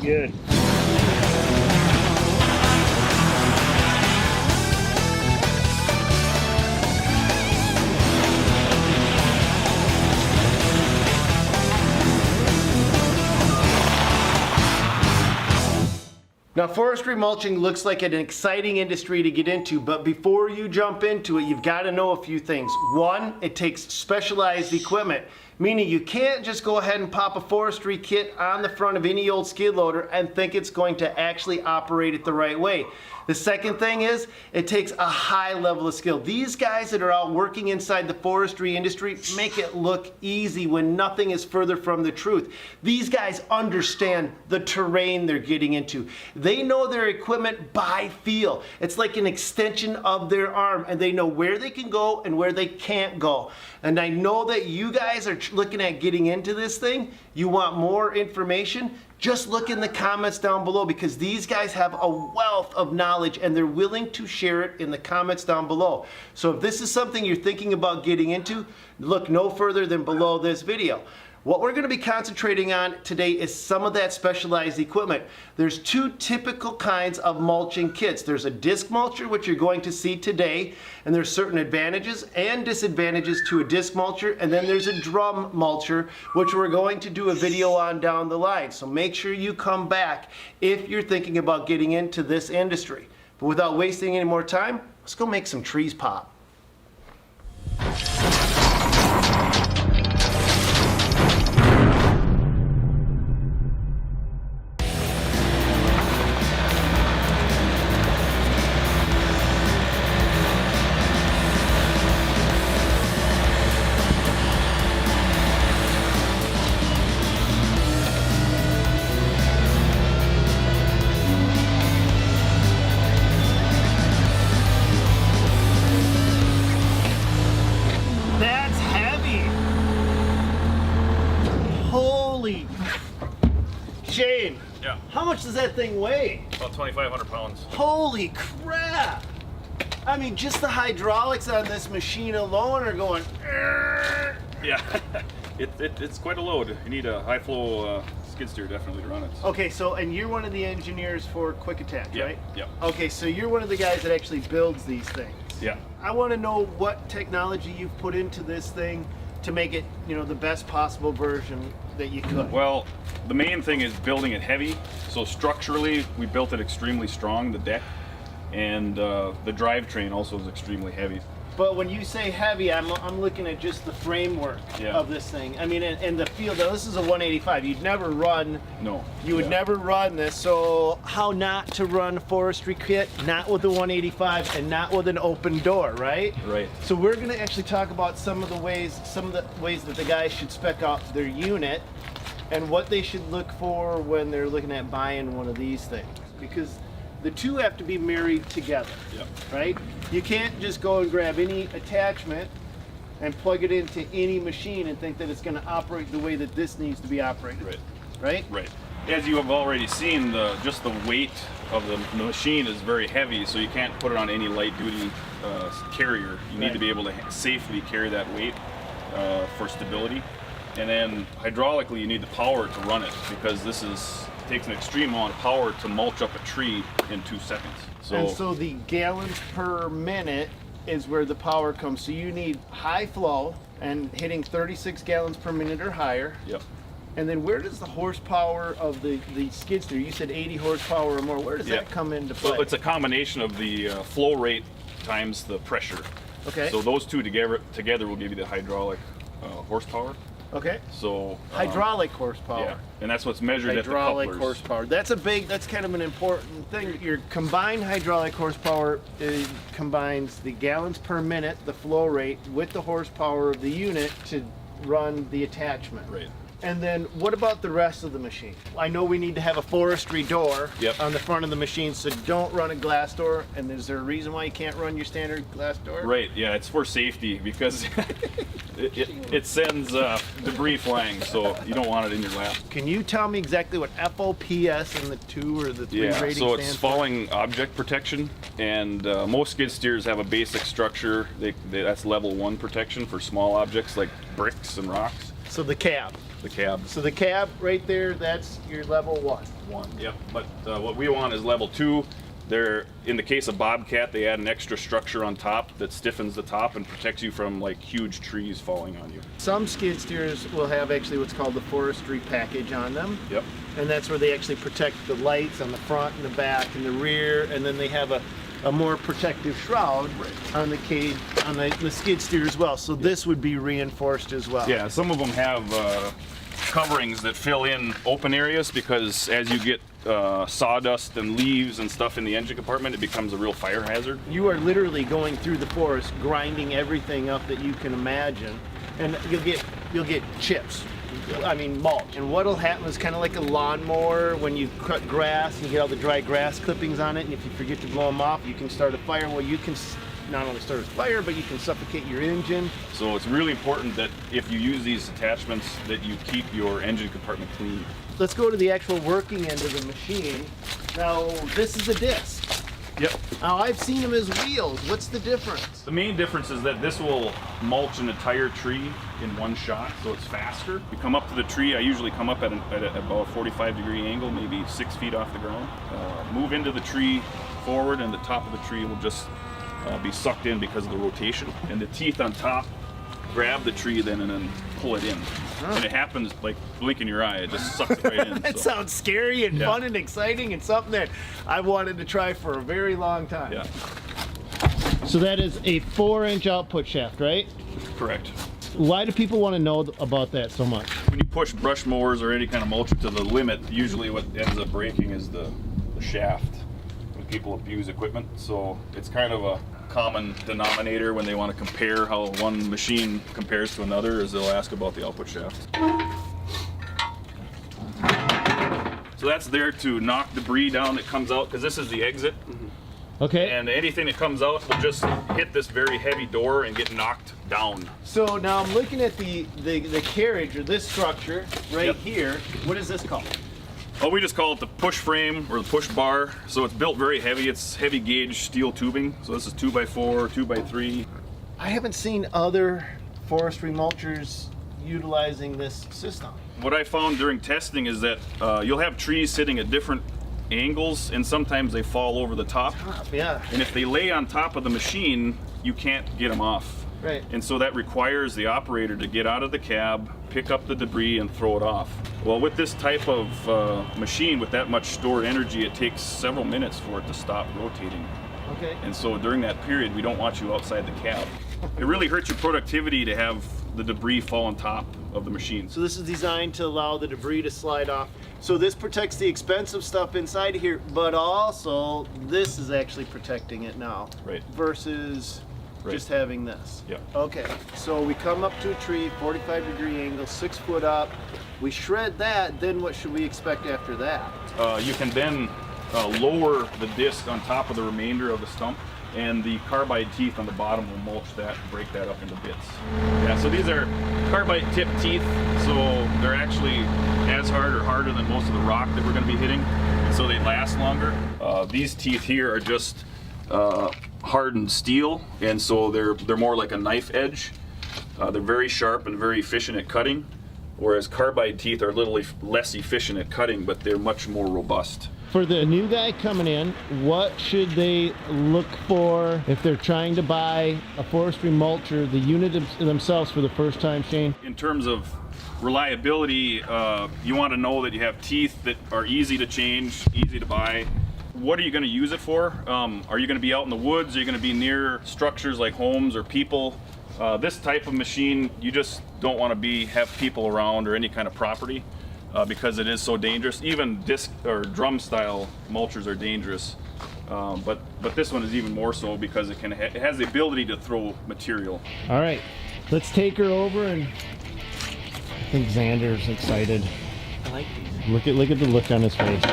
Good. Now, forestry mulching looks like an exciting industry to get into, but before you jump into it, you've got to know a few things. One, it takes specialized equipment, meaning you can't just go ahead and pop a forestry kit on the front of any old skid loader and think it's going to actually operate it the right way. The second thing is, it takes a high level of skill. These guys that are out working inside the forestry industry make it look easy when nothing is further from the truth. These guys understand the terrain they're getting into. They know their equipment by feel. It's like an extension of their arm, and they know where they can go and where they can't go. And I know that you guys are looking at getting into this thing. You want more information? Just look in the comments down below, because these guys have a wealth of knowledge and they're willing to share it in the comments down below. So if this is something you're thinking about getting into, look no further than below this video. What we're going to be concentrating on today is some of that specialized equipment. There's two typical kinds of mulching kits. There's a disc mulcher, which you're going to see today, and there's certain advantages and disadvantages to a disc mulcher, and then there's a drum mulcher, which we're going to do a video on down the line. So make sure you come back if you're thinking about getting into this industry. But without wasting any more time, let's go make some trees pop. Shane, yeah. How much does that thing weigh? About 2,500 pounds. Holy crap! I mean, just the hydraulics on this machine alone are going. Yeah, it's quite a load. You need a high flow skid steer definitely to run it. Okay, so and you're one of the engineers for Quick Attach, right? Yeah. Okay, so you're one of the guys that actually builds these things. Yeah. I want to know what technology you've put into this thing to make it, you know, the best possible version that you could. Well, the main thing is building it heavy. So structurally, we built it extremely strong, the deck, and the drivetrain also is extremely heavy. But when you say heavy, I'm looking at just the framework of this thing. I mean, and the feel. Now, this is a 185. You'd never run. No. You would never run this. So how not to run a forestry kit? Not with the 185 and not with an open door, right? Right. So we're going to actually talk about some of the ways that the guys should spec out their unit and what they should look for when they're looking at buying one of these things, because the two have to be married together, right? You can't just go and grab any attachment and plug it into any machine and think that it's going to operate the way that this needs to be operated, right? Right. As you have already seen, just the weight of the machine is very heavy, so you can't put it on any light-duty carrier. You need to be able to safely carry that weight for stability. And then hydraulically, you need the power to run it, because this takes an extreme amount of power to mulch up a tree in 2 seconds. And so the gallons per minute is where the power comes. So you need high flow and hitting 36 gallons per minute or higher. Yep. And then where does the horsepower of the skid steer, you said 80 horsepower or more, where does that come into play? Well, it's a combination of the flow rate times the pressure. Okay. So those two together will give you the hydraulic horsepower. Okay. So hydraulic horsepower. Yeah, and that's what's measured hydraulic at the couplers. horsepower. That's kind of an important thing. Your combined hydraulic horsepower combines the gallons per minute, the flow rate, with the horsepower of the unit to run the attachment. Right. And then what about the rest of the machine? I know we need to have a forestry door on the front of the machine, so don't run a glass door. And is there a reason why you can't run your standard glass door? Right, yeah, it's for safety, because it sends debris flying, so you don't want it in your lap. Can you tell me exactly what FOPS and the 2 or the 3 rating so stands it's for? falling object protection, and most skid steers have a basic structure. That's level 1 protection for small objects like bricks and rocks. So the cab. The cab. So the cab right there, that's your level 1. Yep. But what we want is level 2. There, in the case of Bobcat, they add an extra structure on top that stiffens the top and protects you from like huge trees falling on you. Some skid steers will have actually what's called the forestry package on them. Yep. And that's where they actually protect the lights on the front and the back and the rear, and then they have a more protective shroud on the cage, on the skid steer as well. So this would be reinforced as well. Yeah, some of them have coverings that fill in open areas because as you get sawdust and leaves and stuff in the engine compartment, it becomes a real fire hazard. You are literally going through the forest, grinding everything up that you can imagine, and you'll get chips. I mean mulch. And what'll happen is kind of like a lawnmower when you cut grass and you get all the dry grass clippings on it, and if you forget to blow them off, you can start a fire. Well, you can not only start a fire, but you can suffocate your engine. So it's really important that if you use these attachments that you keep your engine compartment clean. Let's go to the actual working end of the machine. Now, this is a disc. Yep. Now, I've seen them as wheels. What's the difference? The main difference is that this will mulch an entire tree in one shot, so it's faster. You come up to the tree, I usually come up at about a 45-degree angle, maybe 6 feet off the ground. Move into the tree forward, and the top of the tree will just be sucked in because of the rotation. And the teeth on top grab the tree then and then pull it in. And it happens like blinking your eye, it just sucks it right in. That sounds scary and fun and exciting and something that I wanted to try for a very long time. Yeah. So that is a 4-inch output shaft, right? Correct. Why do people want to know about that so much? When you push brush mowers or any kind of mulcher to the limit, usually what ends up breaking is the shaft when people abuse equipment. So it's kind of a common denominator when they want to compare how one machine compares to another is they'll ask about the output shaft. So that's there to knock debris down that comes out because this is the exit. Okay. And anything that comes out will just hit this very heavy door and get knocked down. So now I'm looking at the carriage or this structure right here. What is this called? Oh, we just call it the push frame or the push bar. So it's built very heavy. It's heavy gauge steel tubing. So this is 2x4, 2x3. I haven't seen other forestry mulchers utilizing this system. What I found during testing is that you'll have trees sitting at different angles and sometimes they fall over the top. Yeah. And if they lay on top of the machine, you can't get them off. Right. And so that requires the operator to get out of the cab, pick up the debris, and throw it off. Well, with this type of machine with that much stored energy, it takes several minutes for it to stop rotating. Okay. And so during that period, we don't want you outside the cab. It really hurts your productivity to have the debris fall on top of the machine. So this is designed to allow the debris to slide off. So this protects the expensive stuff inside here, but also this is actually protecting it now. Right. Versus just having this. Yeah. Okay, so we come up to a tree, 45-degree angle, 6 foot up. We shred that, then what should we expect after that? You can then lower the disc on top of the remainder of the stump, and the carbide teeth on the bottom will mulch that and break that up into bits. Yeah, so these are carbide tip teeth, so they're actually as hard or harder than most of the rock that we're going to be hitting, and so they last longer. These teeth here are just hardened steel, and so they're more like a knife edge. They're very sharp and very efficient at cutting, whereas carbide teeth are a little less efficient at cutting, but they're much more robust. For the new guy coming in, what should they look for if they're trying to buy a forestry mulcher, the unit themselves for the first time, Shane? In terms of reliability, you want to know that you have teeth that are easy to change, easy to buy. What are you going to use it for? Are you going to be out in the woods? Are you going to be near structures like homes or people? This type of machine, you just don't want to have people around or any kind of property because it is so dangerous. Even disc or drum style mulchers are dangerous, but this one is even more so because it has the ability to throw material. All right, let's take her over, and I think Xander's excited. I like these. Look at the look on his face.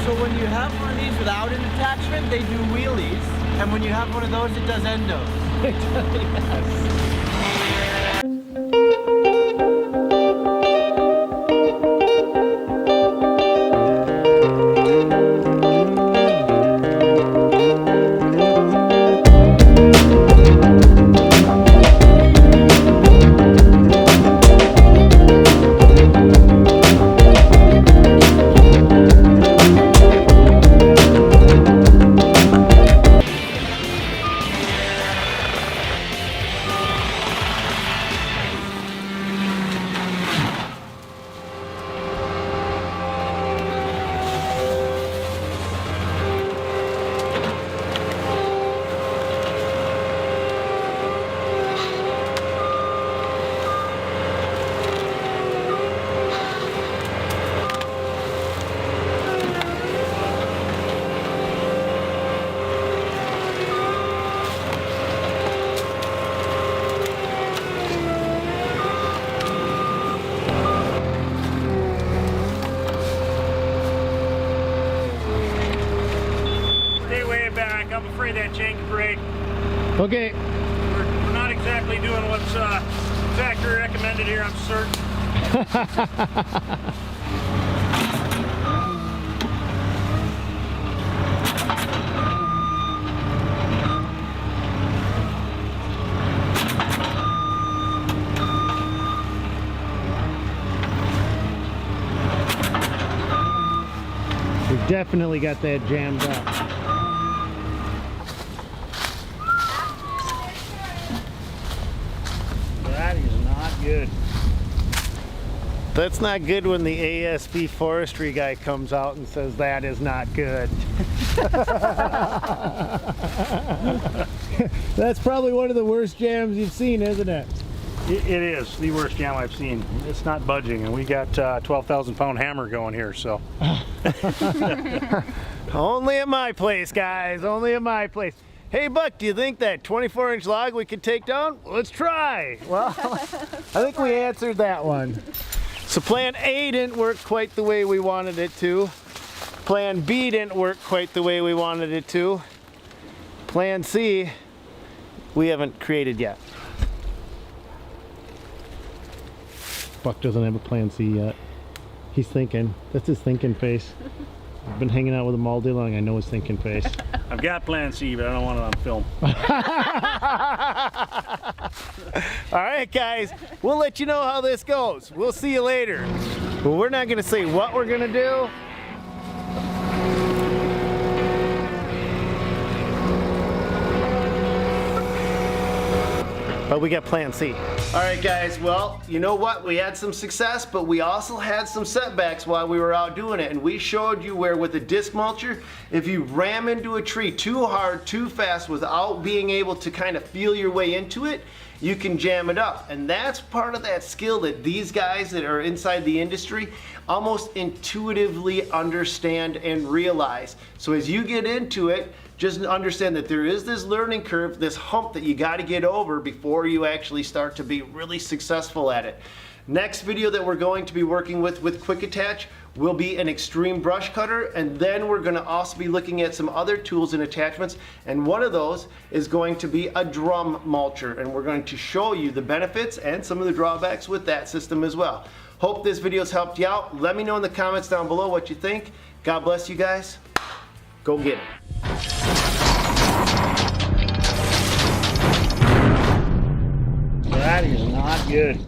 So when you have one of these without an attachment, they do wheelies. And when you have one of those, it does endos. Yes. I'm afraid that chain could break. Okay. We're not exactly doing what's factory recommended here, I'm certain. We definitely got that jammed up. That is not good. That's not good when the ASB forestry guy comes out and says that is not good. That's probably one of the worst jams you've seen, isn't it? It is the worst jam I've seen. It's not budging, and we got 12,000 pound hammer going here, so. Only at my place, guys, only at my place. Hey Buck, do you think that 24-inch log we could take down? Let's try. Well, I think we answered that one. So plan A didn't work quite the way we wanted it to. Plan B didn't work quite the way we wanted it to. Plan C, we haven't created yet. Buck doesn't have a plan C yet. He's thinking. That's his thinking face. I've been hanging out with him all day long. I know his thinking face. I've got plan C, but I don't want it on film. All right, guys, we'll let you know how this goes. We'll see you later. Well, we're not gonna say what we're gonna do. But we got plan C. All right, guys, well, you know what? We had some success, but we also had some setbacks while we were out doing it. And we showed you where with a disc mulcher, if you ram into a tree too hard, too fast, without being able to kind of feel your way into it, you can jam it up. And that's part of that skill that these guys that are inside the industry almost intuitively understand and realize. So as you get into it, just understand that there is this learning curve, this hump that you got to get over before you actually start to be really successful at it. Next video that we're going to be working with Quick Attach will be an extreme brush cutter, and then we're going to also be looking at some other tools and attachments, and one of those is going to be a drum mulcher, and we're going to show you the benefits and some of the drawbacks with that system as well. Hope this video's helped you out. Let me know in the comments down below what you think. God bless you guys. Go get it. That is not good.